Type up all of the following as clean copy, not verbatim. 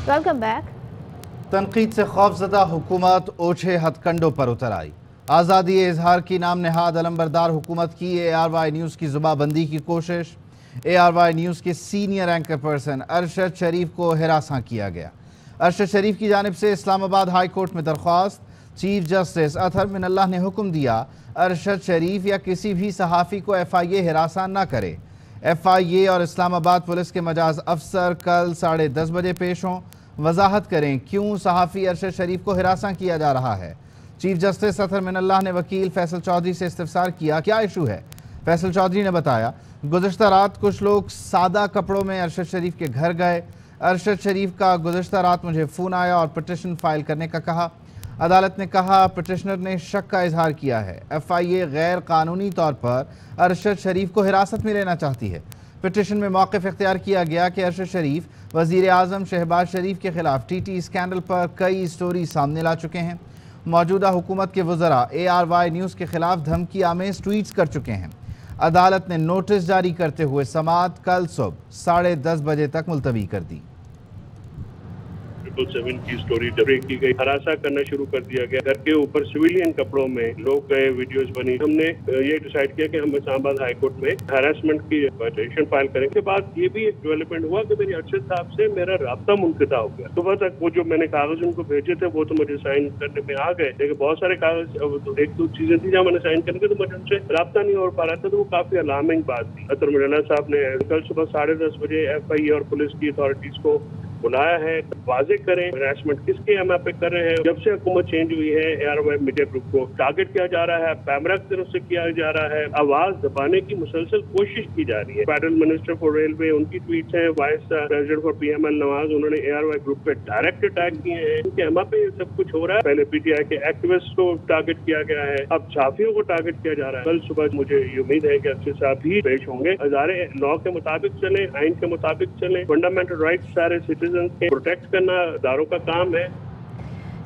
Welcome back. तनकीद से खौफजदा हुकूमत ओछे हथकंडों पर उतर आई। आज़ादी इजहार की नाम नहाद अलंबरदार हुकूमत की ARY न्यूज़ की जुबाबंदी की कोशिश। ARY न्यूज़ के senior anchor person Arshad Sharif को हिरासत किया गया। अरशद शरीफ की जानिब से इस्लामाबाद हाई कोर्ट में दरख्वास्त। चीफ जस्टिस अतहर मिनल्लाह ने हुक्म दिया अरशद शरीफ या किसी भी सहाफ़ी को FIA हिरासत न करे। FIA और इस्लामाबाद पुलिस के मजाज अफसर कल 10:30 बजे पेश हों, वजाहत करें क्यों सहाफ़ी अरशद शरीफ को हिरासत किया जा रहा है। चीफ जस्टिस अतहर मिनल्लाह ने वकील फैसल चौधरी से इस्तिफसार किया, क्या इशू है। फैसल चौधरी ने बताया, गुज़श्ता रात कुछ लोग सादा कपड़ों में अरशद शरीफ के घर गए। अरशद शरीफ का गुज़श्ता रात मुझे फ़ोन आया और पिटिशन फ़ाइल करने का कहा। अदालत ने कहा पिटिशनर ने शक का इजहार किया है। FIA गैर कानूनी तौर पर अरशद शरीफ को हिरासत में लेना चाहती है। पिटिशन में मौक़िफ़ इख्तियार किया गया कि अरशद शरीफ वज़ीर आज़म शहबाज शरीफ के ख़िलाफ़ TT स्कैंडल पर कई स्टोरी सामने ला चुके हैं। मौजूदा हुकूमत के वज़रा ARY न्यूज़ के ख़िलाफ़ धमकी आमेज़ ट्वीट्स कर चुके हैं। अदालत ने नोटिस जारी करते हुए समाअत कल सुबह 10:30 बजे तक मुलतवी कर दी। 7 की स्टोरी ब्रेक की गई, हरासा करना शुरू कर दिया गया। घर के ऊपर सिविलियन कपड़ों में लोग गए, वीडियोस बनी। हमने ये डिसाइड किया कि हम इस्लामाबाद हाई कोर्ट में हैरेसमेंट की पिटीशन फाइल करेंगे। के बाद ये भी एक डेवलपमेंट हुआ कि मेरे अरशद साहब से मेरा राब्ता मुनक़ता हो गया। सुबह तक वो जो मैंने कागज उनको भेजे थे वो तो मुझे साइन करने में आ गए, लेकिन बहुत सारे कागज एक दो चीजें थी जहाँ मैंने साइन करने के तो मुझे उनसे राब्ता नहीं हो पा रहा था। तो वो काफी अलार्मिंग बात थी। अतहर मिनल्लाह साहब ने कल सुबह 10:30 बजे FIA और पुलिस की अथॉरिटीज को बुलाया है, वाजे करें हैरेसमेंट किसके हम पे कर रहे हैं। जब से हुकूमत चेंज हुई है ARY मीडिया ग्रुप को टारगेट किया जा रहा है, पैमरा की तरफ से किया जा रहा है, आवाज दबाने की मुसलसल कोशिश की जा रही है। फेडरल मिनिस्टर फॉर रेलवे उनकी ट्वीट्स हैं, vice president for PML Nawaz उन्होंने ARY ग्रुप पे डायरेक्ट अटैक किए हैं क्योंकि हम पे ये सब कुछ हो रहा है। पहले PTI के एक्टिविस्ट को टारगेट किया गया है, अब साफियों को टारगेट किया जा रहा है। कल सुबह मुझे ये उम्मीद है कि अरशद साहब भी पेश होंगे। हजारे लॉ के मुताबिक चले, आइन के मुताबिक चले। फंडामेंटल राइट्स सारे सिटीजन के प्रोटेक्ट करना इदारों का काम है।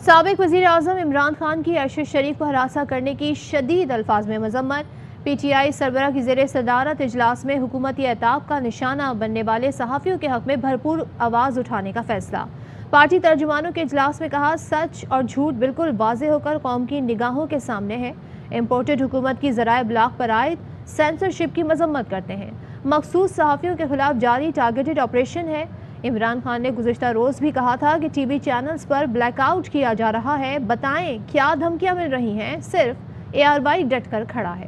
साबिक वज़ीर आज़म इमरान खान की अरशद शरीफ को हरासा करने की शदीद अल्फाज में मजम्मत। PTI सरबराह की ज़ेर सदारत इजलास में हुकूमती एताब का निशाना बनने वाले सहाफ़ियों के हक़ में भरपूर आवाज़ उठाने का फैसला। पार्टी तर्जुमानों के इजलास में कहा, सच और झूठ बिल्कुल वाज़ेह होकर कौम की निगाहों के सामने है। इम्पोर्टेड हुकूमत की ज़राए ब्लाग पर आयद सेंसरशिप की मजम्मत करते हैं। मखसूस सहाफ़ियों के खिलाफ जारी टारगेटेड ऑपरेशन है। इमरान खान ने गुज़िश्ता रोज़ भी कहा था कि TV चैनल्स पर ब्लैकआउट किया जा रहा है, बताएं क्या धमकियां मिल रही हैं। सिर्फ ARY डट कर खड़ा है।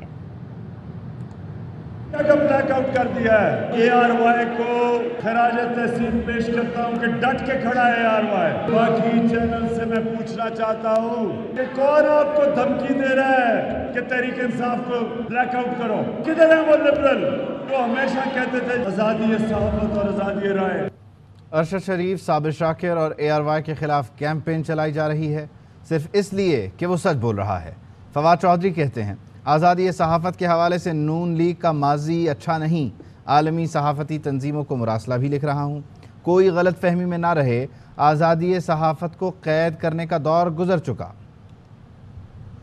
ब्लैकआउट कर दिया है। ARY को खराज तहसीन पेश करता हूँ कि डट के खड़ा है ARY। बाकी चैनल से मैं पूछना चाहता हूँ कि कौन आपको धमकी दे रहा है कि तहरीक इंसाफ को ब्लैकआउट करो। किधर है वो लिबरल जो हमेशा कहते थे आज़ादी सहाफ़त और आज़ादी राय। अरशद शरीफ, साबिर शाकिर और ARY के खिलाफ कैंपेन चलाई जा रही है सिर्फ इसलिए कि वो सच बोल रहा है। फवाद चौधरी कहते हैं, आज़ादी सहाफ़त के हवाले से नून लीग का माजी अच्छा नहीं। आलमी सहाफ़ती तंजीमों को मुरासला भी लिख रहा हूँ, कोई गलत फहमी में ना रहे। आज़ादी सहाफ़त को कैद करने का दौर गुजर चुका।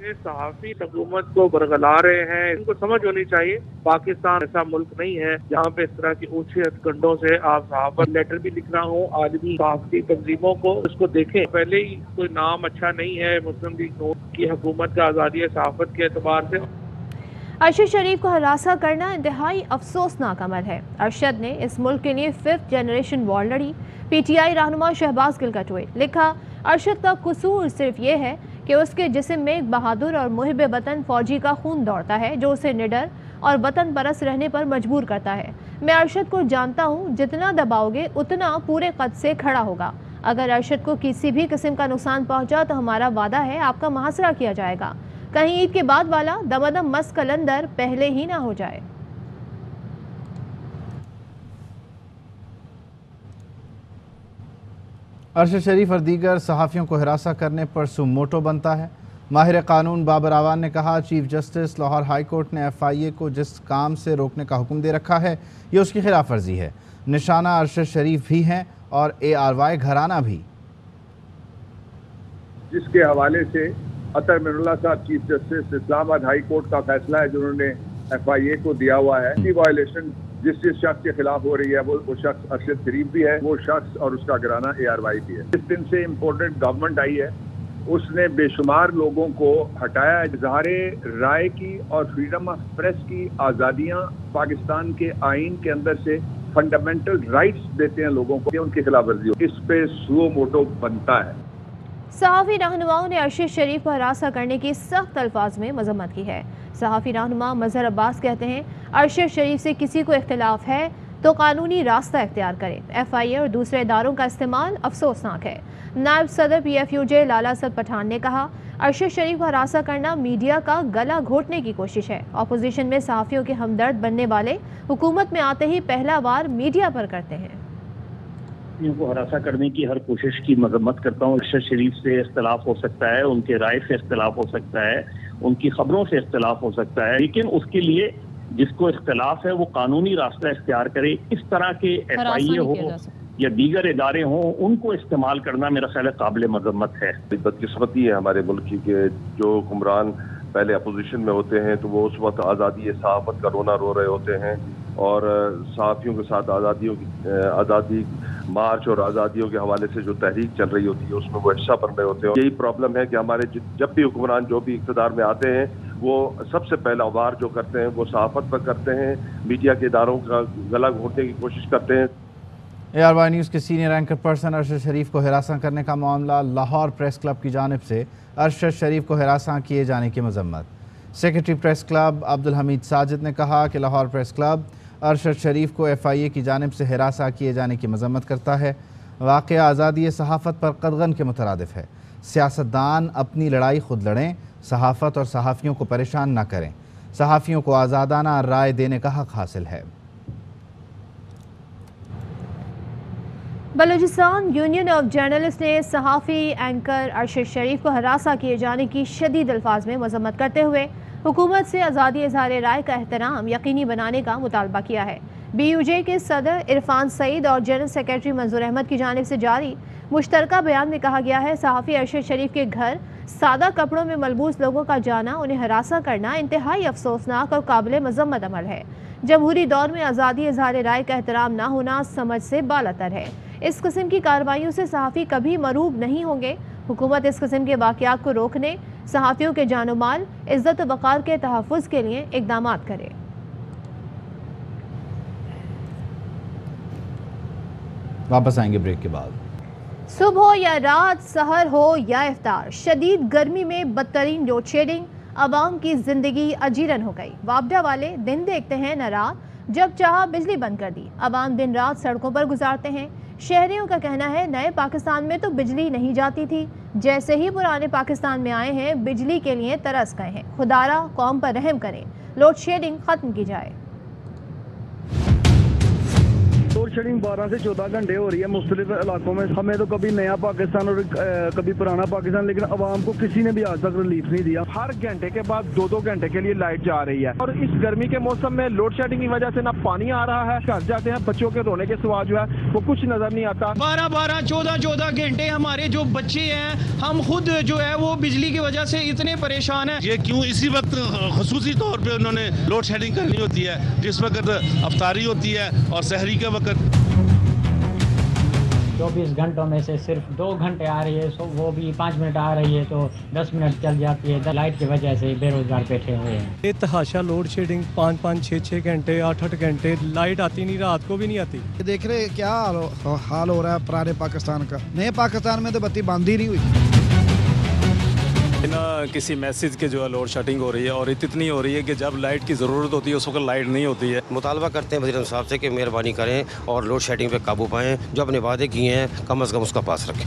सहाफ़ी हुकूमत को बरगला रहे हैं, इनको समझ होनी चाहिए पाकिस्तान ऐसा मुल्क नहीं है जहाँ पे इस तरह की ऊंचे हथकंडों से आप सहाफ़त। लेटर भी लिख रहा हूँ आलमी सहाफ़ती तंजीमों को, उसको देखें। पहले ही कोई नाम अच्छा नहीं है मुस्लिम लीग नून की हुकूमत का आज़ादी सहाफ़त के एतबार से। अरशद शरीफ को हरासा करना इंतहाई अफसोसनाक अमल है। अरशद ने इस मुल्क के लिए 5th जनरेशन वॉर लड़ी। PTI रहनुमा शहबाज गिल का ट्वीट लिखा, अरशद का कसूर सिर्फ ये है कि उसके जिस्म में एक बहादुर और मुहिब वतन फौजी का खून दौड़ता है जो उसे निडर और वतन परस्त रहने पर मजबूर करता है। मैं अरशद को जानता हूँ, जितना दबाओगे उतना पूरे कद से खड़ा होगा। अगर अरशद को किसी भी किस्म का नुकसान पहुँचा तो हमारा वादा है आपका मुहासरा किया जाएगा। कहीं ईद के बाद वाला दमादम मस्त कलंदर पहले ही ना हो जाए। अरशद शरीफ और दीगर सहाफ़ियों को हिरासत करने पर सुमोटो बनता है। माहिर कानून बाबर आवान ने कहा, chief justice Lahore high court ने FIA को जिस काम से रोकने का हुक्म दे रखा है ये उसकी खिलाफ वर्जी है। निशाना अरशद शरीफ भी हैं और ARY घराना भी। जिसके हवाले से अतहर मिनल्लाह साहब chief justice Islamabad high court का फैसला है जो उन्होंने FIA को दिया हुआ है, वायलेशन जिस शख्स के खिलाफ हो रही है वो शख्स अरशद शरीफ भी है, वो शख्स और उसका घराना ARY भी है। जिस दिन से इम्पोर्टेड गवर्नमेंट आई है उसने बेशुमार लोगों को हटाया। इज़हारे राय की और फ्रीडम ऑफ प्रेस की आज़ादियाँ पाकिस्तान के आइन के अंदर से फंडामेंटल राइट्स देते हैं लोगों को, उनकी खिलाफ वर्जी हो, इस पे सुओ मोटो बनता है। सहाफ़ी रहनुमाओं ने अरशद शरीफ को हरासा करने की सख्त अल्फाज में मजम्मत की है। सहाफ़ी रहनुमा मजहर अब्बास कहते हैं अरशद शरीफ से किसी को इख्तिलाफ है तो कानूनी रास्ता इख्तियार करें। FIA और दूसरे इदारों का इस्तेमाल अफसोसनाक है। नायब सदर PFUJ लाला असद पठान ने कहा अरशद शरीफ को हरासा करना मीडिया का गला घोटने की कोशिश है। अपोजिशन में सहाफ़ियों के हमदर्द बनने वाले हुकूमत में आते ही पहला वार मीडिया पर करते हैं। को हरासा करने की हर कोशिश की मजम्मत करता हूँ। अरशद शरीफ से इख्तिलाफ हो सकता है, उनके राय से इख्तिलाफ हो सकता है, उनकी खबरों से इख्तिलाफ हो सकता है, लेकिन उसके लिए जिसको इख्तिलाफ है वो कानूनी रास्ता इख्तियार करे। इस तरह के FIA हो या दीगर इदारे हों, उनको इस्तेमाल करना मेरा ख्याल है काबिल मजम्मत है। बदकिस्मती है हमारे मुल्क की कि जो हुक्मरान पहले अपोजिशन में होते हैं तो वो उस वक्त आज़ादी सहाफ़त का रोना रो रहे होते हैं और सहाफ़ियों के साथ आज़ादी मार्च और आज़ादियों के हवाले से जो तहरीक चल रही होती है उसमें वो हिस्सा बन रहे होते हैं। यही प्रॉब्लम है कि हमारे जब भी हुक्मरान जो भी इक़्तिदार में आते हैं वो सबसे पहला वार जो करते हैं वो सहाफ़त पर करते हैं, मीडिया के इदारों का गला घोटने की कोशिश करते हैं। ARY न्यूज़ के senior anchor person Arshad Sharif को हिरासत करने का मामला लाहौर प्रेस क्लब की जानिब से अरशद शरीफ को हिरासत किए जाने की मजम्मत। Secretary press club Abdul Hameed Sajid ने कहा कि लाहौर प्रेस क्लब अरशद शरीफ को FIA की जानिब से हिरासत किए जाने की मजम्मत करता है। वाक़या आज़ादी सहाफ़त पर कदगन के मुतरादिफ है। सियासतदान अपनी लड़ाई खुद लड़ें, सहाफ़त और सहाफ़ियों को परेशान न करें। सहाफ़ियों को आज़ादाना राय देने का हक़ हासिल है। बलूचिस्तान यूनियन ऑफ जर्नलिस्ट ने सहाफ़ी एंकर अरशद शरीफ को हरासा किए जाने की शदीद अल्फाज में मजम्मत करते हुए हुकूमत से आज़ादी इज़हार राय का एहतराम यकीनी बनाने का मुतालबा किया है। BUJ के सदर इरफान सईद और जनरल सेक्रेटरी मंजूर अहमद की जानिब से जारी मुश्तरका बयान में कहा गया है सहाफ़ी अरशद शरीफ के घर सादा कपड़ों में मलबूस लोगों का जाना, उन्हें हरासा करना इंतहाई अफसोसनाक और काबिल मजम्मत अमल है। जमहूरी दौर में आज़ादी इज़हार राय का एहतराम ना होना समझ से बालातर है। इस किस्म की कार्रवाइयों से सहाफ़ी कभी मरूब नहीं होंगे। हुकूमत इस किस्म के वाक़यात को रोकने, सहाफ़ियों के जानो माल, इज़्ज़त व वक़ार के तहफ़्फ़ुज़ के लिए इक़दामात करे। वापस आएंगे ब्रेक के बाद। सुबह हो या रात, सहर हो या इफ्तार, शदीद गर्मी में बदतरीन लोड शेडिंग, आवाम की जिंदगी अजीरन हो गई। वापडा वाले दिन देखते हैं न रात, जब चाहा बिजली बंद कर दी। आवाम दिन रात सड़कों पर गुजारते हैं। शहरियों का कहना है नए पाकिस्तान में तो बिजली नहीं जाती थी, जैसे ही पुराने पाकिस्तान में आए हैं बिजली के लिए तरस गए हैं। खुदारा कौम पर रहम करें, लोड शेडिंग खत्म की जाए। लोड शेडिंग 12 से 14 घंटे हो रही है मुख्तलिफ इलाकों में। हमें तो कभी नया पाकिस्तान और कभी पुराना पाकिस्तान, लेकिन आवाम को किसी ने भी आज तक रिलीफ नहीं दिया। हर घंटे के बाद 2-2 घंटे के लिए लाइट जा रही है और इस गर्मी के मौसम में लोड शेडिंग की वजह से ना पानी आ रहा है, घर जाते हैं बच्चों के रोने के सिवा जो है वो कुछ नजर नहीं आता। 12-12, 14-14 घंटे हमारे जो बच्चे हैं, हम खुद जो है वो बिजली की वजह से इतने परेशान हैं। ये क्यों इसी वक्त खुसूसी तौर पे उन्होंने लोड शेडिंग करनी होती है, जिस वक्त अफ्तारी होती है और सहरी के वक्त। 24 घंटों में से सिर्फ 2 घंटे आ रही है, वो भी 5 मिनट आ रही है तो 10 मिनट चल जाती है। लाइट की वजह से बेरोजगार बैठे हुए हैं। ये तहाशा लोड शेडिंग 5-5, 6-6 घंटे, 8-8 घंटे लाइट आती नहीं, रात को भी नहीं आती। देख रहे क्या हाल हो रहा है पुराने पाकिस्तान का। नए पाकिस्तान में तो बत्ती बंद ही नहीं हुई। बिना किसी मैसेज के जो है लोड शेडिंग हो रही है और इतनी हो रही है कि जब लाइट की ज़रूरत होती है उस वक्त लाइट नहीं होती है। मुतालबा करते हैं वज़ीर साहब से कि मेहरबानी करें और लोड शेडिंग पे काबू पाएं। जो अपने वादे किए हैं कम अज़ कम उसका पास रखें।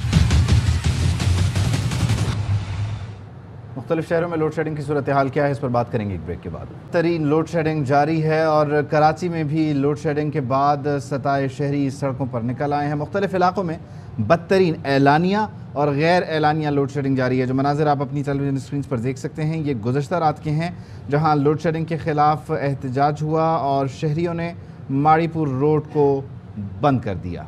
मुख्तलिफ शहरों में लोड शेडिंग की सूरत हाल क्या है, इस पर बात करेंगे एक ब्रेक के बाद। तरीन लोड शेडिंग जारी है और कराची में भी लोड शेडिंग के बाद सताए शहरी सड़कों पर निकल आए हैं। मुख्तलिफ इलाकों में बदतरीन एलानिया और गैर एलानिया लोड शेडिंग जारी है। जो मनाजिर आप अपनी टेलीविजन स्क्रीन पर देख सकते हैं ये गुज़श्ता रात के हैं, जहां लोड शेडिंग के ख़िलाफ़ एहतजाज हुआ और शहरियों ने माड़ीपुर रोड को बंद कर दिया।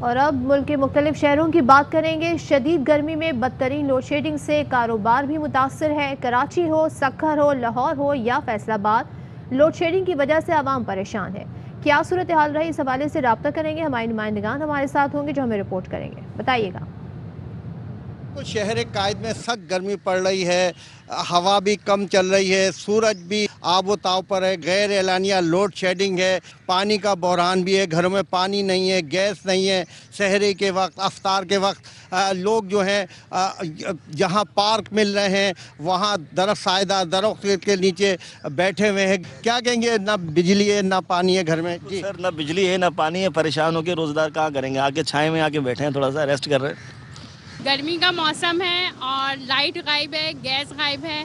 اور اب ملک کے مختلف شہروں کی بات کریں گے۔ شدید گرمی میں بدترین لوڈ شیڈنگ سے کاروبار بھی متاثر ہے۔ کراچی ہو، سکھر ہو، لاہور ہو یا فیصل آباد، لوڈ شیڈنگ کی وجہ سے عوام پریشان ہے۔ کیا صورتحال رہی، اس حوالے سے رابطہ کریں گے، ہمارے نمائندگان ہمارے ساتھ ہوں گے جو ہمیں رپورٹ کریں گے۔ بتائیے گا۔ شہر قائد میں سخت گرمی پڑ رہی ہے، ہوا بھی کم چل رہی ہے، سورج بھی آب و تاب پر ہے، غیر اعلانیہ لوڈ شیڈنگ ہے، پانی کا بحران بھی ہے، گھروں میں پانی نہیں ہے، گیس نہیں ہے۔ سحری کے وقت، افطار کے وقت لوگ جو ہیں جہاں پارک مل رہے ہیں وہاں درخت سائیدہ درخت کے نیچے بیٹھے ہوئے ہیں۔ کیا کہیں گے، نہ بجلی ہے نہ پانی ہے گھر میں؟ جی سر، نہ بجلی ہے نہ پانی ہے، پریشان ہو کے روزگار کہاں کریں گے، آگے چھائے میں آ کے بیٹھے ہیں، تھوڑا سا ریسٹ کر رہے ہیں۔ گرمی کا موسم ہے اور لائٹ غائب ہے، گیس غائب ہے،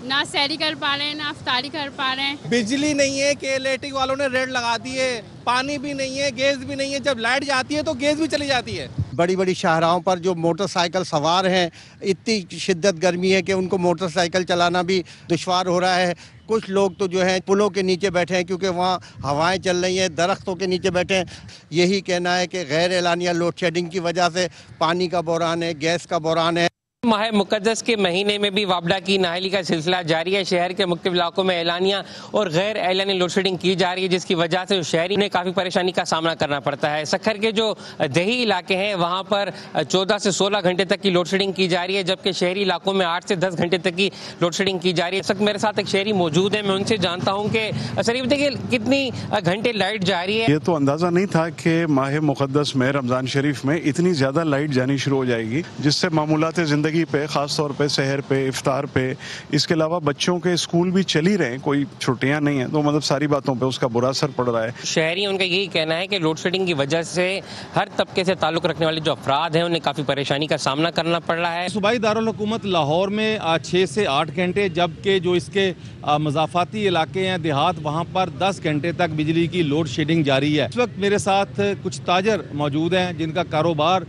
نہ سحری کر پا رہے ہیں نہ افطاری کر پا رہے ہیں۔ بجلی نہیں ہے کہ الیکٹرک والوں نے ریٹ لگا دی ہے، پانی بھی نہیں ہے، گیس بھی نہیں ہے، جب لائٹ جاتی ہے تو گیس بھی چلی جاتی ہے۔ بڑی بڑی شاہراہوں پر جو موٹر سائیکل سوار ہیں، اتنی شدت گرمی ہے کہ ان کو موٹر سائیکل چلانا بھی دشوار ہو رہا ہے۔ کچھ لوگ تو جو ہیں پلوں کے نیچے بیٹھے ہیں کیونکہ وہاں ہوائیں چل رہی ہیں، درختوں کے نیچے بیٹھے ہیں۔ یہی کہنا ہے کہ غیر اعلانیہ لوڈ شیڈنگ کی وجہ سے پانی کا بحران ہے، گیس کا بحران ہے۔ ماہ مقدس کے مہینے میں بھی وابڈا کی نااہلی کا سلسلہ جاری ہے۔ شہر کے مختلف علاقوں میں اعلانیہ اور غیر اعلانیہ لوڈ شیڈنگ کی جا رہی ہے، جس کی وجہ سے شہری نے کافی پریشانی کا سامنا کرنا پڑتا ہے۔ سکھر کے جو دیہی علاقے ہیں وہاں پر 14 سے 16 گھنٹے تک کی لوڈ شیڈنگ کی جا رہی ہے، جبکہ شہری علاقوں میں 8 سے 10 گھنٹے تک کی لوڈ شیڈنگ کی جا رہی ہے۔ اس وقت میرے ساتھ ایک شہری موجود ہے، میں ان سے جانتا ہوں کہ شریف دیکھیے کتنی گھنٹے لائٹ جا رہی ہے۔ یہ تو اندازہ نہیں تھا کہ ماہ مقدس میں رمضان شریف میں اتنی زیادہ لائٹ جانی شروع ہو جائے گی، جس سے معمولات زندگی پہ، خاص طور پہ سحر پہ، افطار پہ، اس کے علاوہ بچوں کے اسکول بھی چل ہی رہے ہیں، کوئی چھٹیاں نہیں ہیں، تو مطلب ساری باتوں پہ اس کا برا اثر پڑ رہا ہے۔ شہری ان کا یہی کہنا ہے کہ لوڈ شیڈنگ کی وجہ سے ہر طبقے سے تعلق رکھنے والے جو افراد ہیں انہیں کافی پریشانی کا سامنا کرنا پڑ رہا ہے۔ صوبائی دارالحکومت لاہور میں 6 سے 8 گھنٹے، جبکہ جو اس کے مضافاتی علاقے ہیں دیہات وہاں پر 10 گھنٹے تک بجلی کی لوڈ شیڈنگ جاری ہے۔ اس وقت میرے ساتھ کچھ تاجر موجود ہیں جن کا کاروبار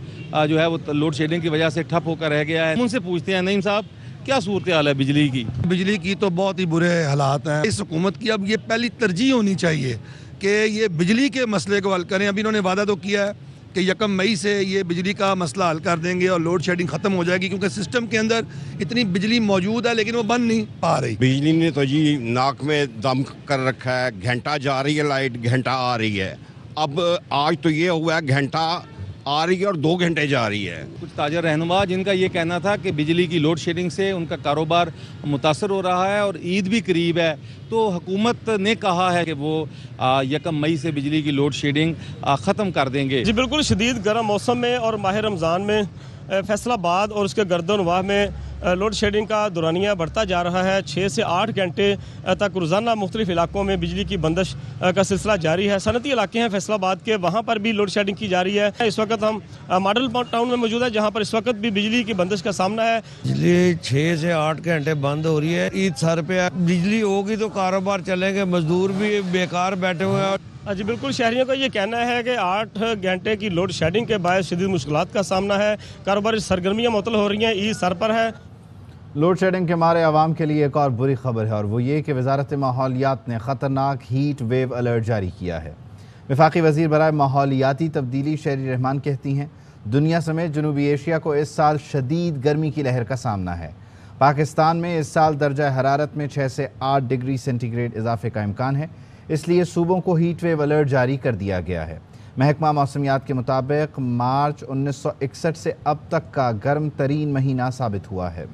جو ہے وہ لوڈ شیڈنگ کی وجہ سے ٹھپ ہو کر رہ گیا ہے۔ ان سے پوچھتے ہیں، نعیم صاحب کیا صورتحال ہے بجلی کی؟ بجلی کی تو بہت ہی برے حالات ہیں۔ اس حکومت کی اب یہ پہلی ترجیح ہونی چاہیے کہ یہ بجلی کے مسئلے کو حل کریں۔ ابھی انہوں نے وعدہ تو کیا ہے کہ 1 مئی سے یہ بجلی کا مسئلہ حل کر دیں گے اور لوڈ شیڈنگ ختم ہو جائے گی، کیونکہ سسٹم کے اندر اتنی بجلی موجود ہے لیکن وہ بن نہیں پا رہی۔ بجلی نے تو جی ناک میں دم کر رکھا ہے، گھنٹہ جا رہی ہے لائٹ، گھنٹہ آ رہی ہے۔ اب آج تو یہ ہوا ہے گھنٹہ آ رہی ہے اور 2 گھنٹے جا رہی ہے۔ کچھ تاجر رہنما جن کا یہ کہنا تھا کہ بجلی کی لوڈ شیڈنگ سے ان کا کاروبار متاثر ہو رہا ہے اور عید بھی قریب ہے، تو حکومت نے کہا ہے کہ وہ 1 مئی سے بجلی کی لوڈ شیڈنگ ختم کر دیں گے۔ جی بالکل، شدید گرم موسم میں اور ماہ رمضان میں فیصل آباد اور اس کے گرد و نواح میں لوڈ شیڈنگ کا دورانیہ بڑھتا جا رہا ہے۔ 6 سے 8 گھنٹے تک روزانہ مختلف علاقوں میں بجلی کی بندش کا سلسلہ جاری ہے۔ صنعتی علاقے ہیں فیصل آباد کے، وہاں پر بھی لوڈ شیڈنگ کی جا رہی ہے۔ اس وقت ہم ماڈل ٹاؤن میں موجود ہیں جہاں پر اس وقت بھی بجلی کی بندش کا سامنا ہے۔ بجلی 6 سے 8 گھنٹے بند ہو رہی ہے، عید سر پہ ہے، بجلی ہوگی تو کاروبار چلیں گے، مزدور بھی بیکار بیٹھے ہوئے ہیں۔ جی بالکل، شہریوں کا یہ کہنا ہے کہ 8 گھنٹے کی لوڈ شیڈنگ کے باعث شدید مشکلات کا سامنا ہے، کاروباری سرگرمیاں معطل ہو رہی ہیں، عید سر پر ہے۔ لوڈ شیڈنگ کے مارے عوام کے لیے ایک اور بری خبر ہے، اور وہ یہ کہ وزارت ماحولیات نے خطرناک ہیٹ ویو الرٹ جاری کیا ہے۔ وفاقی وزیر برائے ماحولیاتی تبدیلی شہری رحمان کہتی ہیں دنیا سمیت جنوبی ایشیا کو اس سال شدید گرمی کی لہر کا سامنا ہے۔ پاکستان میں اس سال درجہ حرارت میں 6 سے 8 ڈگری سینٹی گریڈ اضافے کا امکان ہے، اس لیے صوبوں کو ہیٹ ویو الرٹ جاری کر دیا گیا ہے۔ محکمہ موسمیات کے مطابق مارچ 1961 سے اب تک کا گرم ترین مہینہ ثابت ہوا ہے۔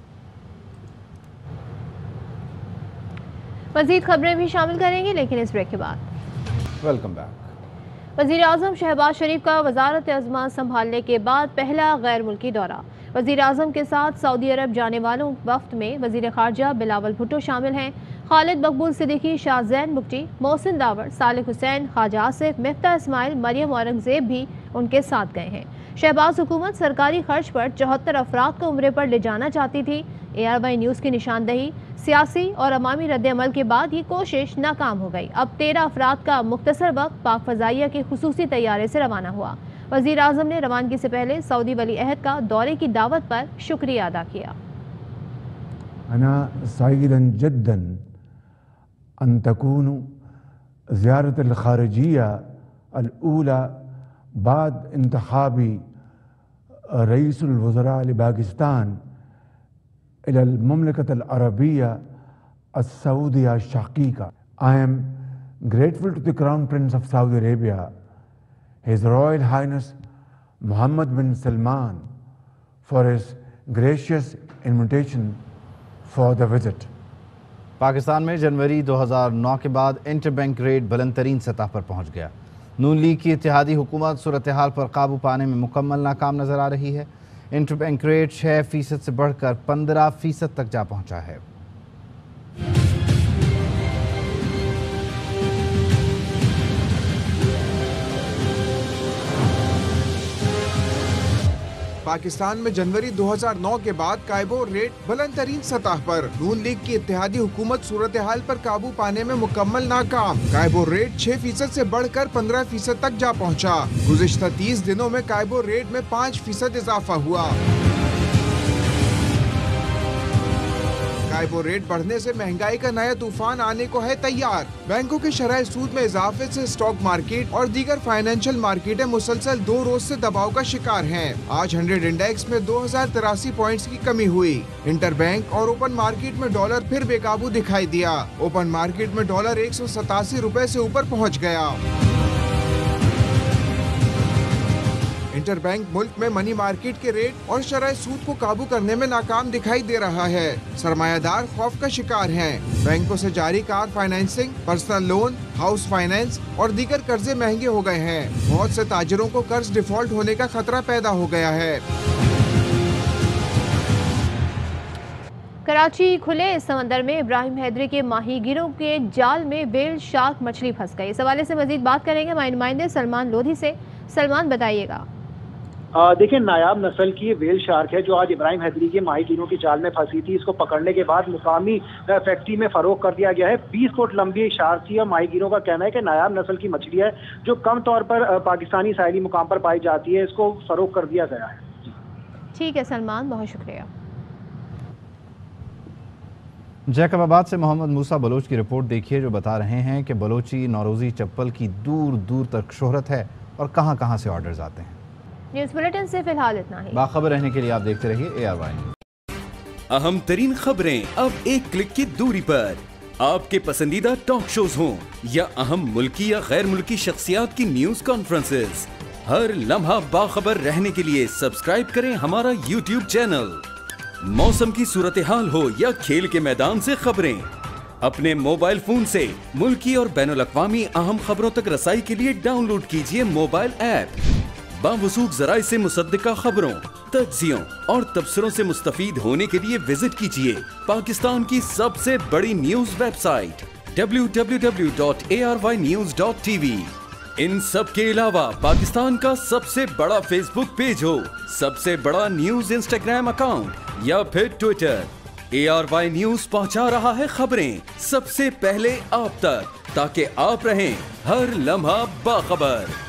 مزید خبریں بھی شامل کریں گے لیکن اس بریک کے بعد۔ Welcome back. وزیر اعظم شہباز شریف کا وزارت عظمیٰ سنبھالنے کے بعد پہلا غیر ملکی دورہ۔ وزیر اعظم کے ساتھ سعودی عرب جانے والوں وفد میں وزیر خارجہ بلاول بھٹو شامل ہیں۔ خالد مقبول صدیقی، شاہ زین بگٹی، محسن داور، صالح حسین، خواجہ آصف، مفتاح اسماعیل، مریم اورنگزیب بھی ان کے ساتھ گئے ہیں۔ شہباز حکومت سرکاری خرچ پر 74 افراد کو عمرے پر لے جانا چاہتی تھی۔ ARY نیوز کی نشاندہی، سیاسی اور عوامی رد عمل کے بعد یہ کوشش ناکام ہو گئی۔ اب 13 افراد کا مختصر وقت پاک فضائیہ کے خصوصی طیارے سے روانہ ہوا۔ وزیر اعظم نے روانگی سے پہلے سعودی ولی عہد کا دورے کی دعوت پر شکریہ ادا کیا۔ أنا سعيدا جدا أن تكون زيارة الخارجية الأولى बाद इंतखाबी रईसुल वज़रा पाकिस्तान इलल ममलकत अल Arabia as-Saudiya Shaqiqa. I am grateful to the Crown Prince of Saudi Arabia, His Royal Highness Mohammed bin Salman, for his gracious invitation for the visit. Pakistan में जनवरी 2009 के बाद इंटर बैंक रेट बुलंद तरीन सतह पर पहुंच गया। नून लीग की इत्तेहादी हुकूमत सूरत हाल पर काबू पाने में मुकम्मल नाकाम नजर आ रही है। इंटर बैंक रेट 6% से बढ़कर 15% तक जा पहुंचा है। पाकिस्तान में जनवरी 2009 के बाद कायबो रेट बुलंद तरीन सतह पर। नून लीग की इत्तेहादी हुकूमत सूरत हाल पर काबू पाने में मुकम्मल नाकाम। कायबो रेट 6% से बढ़कर 15% तक जा पहुंचा। गुज़िश्ता 30 दिनों में कायबो रेट में 5% इजाफा हुआ। कायबो रेट बढ़ने से महंगाई का नया तूफान आने को है तैयार। बैंकों के शरह सूद में इजाफे से स्टॉक मार्केट और दीगर फाइनेंशियल मार्केटें मुसलसल 2 रोज से दबाव का शिकार हैं। आज 100 इंडेक्स में 2083 पॉइंट्स की कमी हुई। इंटर बैंक और ओपन मार्केट में डॉलर फिर बेकाबू दिखाई दिया। ओपन मार्केट में डॉलर 187 रुपए से ऊपर पहुँच गया। इंटर बैंक मुल्क में मनी मार्केट के रेट और शरह सूद को काबू करने में नाकाम दिखाई दे रहा है। सरमायादार खौफ का शिकार हैं। बैंकों से जारी car financing, personal loan, house finance और दीगर कर्जे महंगे हो गए हैं। बहुत से ताजिरों को कर्ज डिफॉल्ट होने का खतरा पैदा हो गया है। कराची खुले समंदर में इब्राहिम हैदरी के माहीगीरों के जाल में वेल शार्क मछली फंस गई। इस हवाले से मजीद बात करेंगे हमारे नुमाइंदे सलमान लोधी से। सलमान, बताइएगा। देखिए, नायाब नस्ल की वेल शार्क है जो आज इब्राहिम हैदरी के माहीगीरों की जाल में फंसी थी। इसको पकड़ने के बाद मुकामी फैक्ट्री में फरोख्त कर दिया गया है। 20 फुट लंबी शार्क थी और माहीगीरों का कहना है कि नायाब नस्ल की मछली है जो कम तौर पर पाकिस्तानी साहिली मुकाम पर पाई जाती है। इसको फरोख्त कर दिया गया है। ठीक है सलमान, बहुत शुक्रिया। जैकबाबाद से मोहम्मद मूसा बलोच की रिपोर्ट देखिए जो बता रहे हैं कि बलोची नौरोजी चप्पल की दूर दूर तक शोहरत है और कहां कहां से ऑर्डर्स आते हैं। न्यूज़ बुलेटिन से फिलहाल इतना ही। बाखबर रहने के लिए आप देखते रहिए ARY। अहम तरीन खबरें अब एक क्लिक की दूरी पर। आपके पसंदीदा टॉक शोज हों या अहम मुल्की या गैर मुल्की शख्सियात की न्यूज कॉन्फ्रेंसेस, हर लम्हा बाखबर रहने के लिए सब्सक्राइब करें हमारा YouTube चैनल। मौसम की सूरत हाल हो या खेल के मैदान से खबरें, अपने मोबाइल फोन से मुल्की और बैनुल-अक़वामी अहम खबरों तक रसाई के लिए डाउनलोड कीजिए मोबाइल ऐप। बावसूख ज़राए से मुसद्दिका खबरों, तज्ज़ियों और तबसरों से मुस्तफीद होने के लिए विजिट कीजिए पाकिस्तान की सबसे बड़ी न्यूज वेबसाइट www.arYnews.tv। इन सब के अलावा पाकिस्तान का सबसे बड़ा फेसबुक पेज हो, सबसे बड़ा न्यूज इंस्टाग्राम अकाउंट या फिर ट्विटर, ARY न्यूज पहुंचा रहा है खबरें सबसे पहले आप तक, ताकि आप रहें हर लम्हा बाखबर।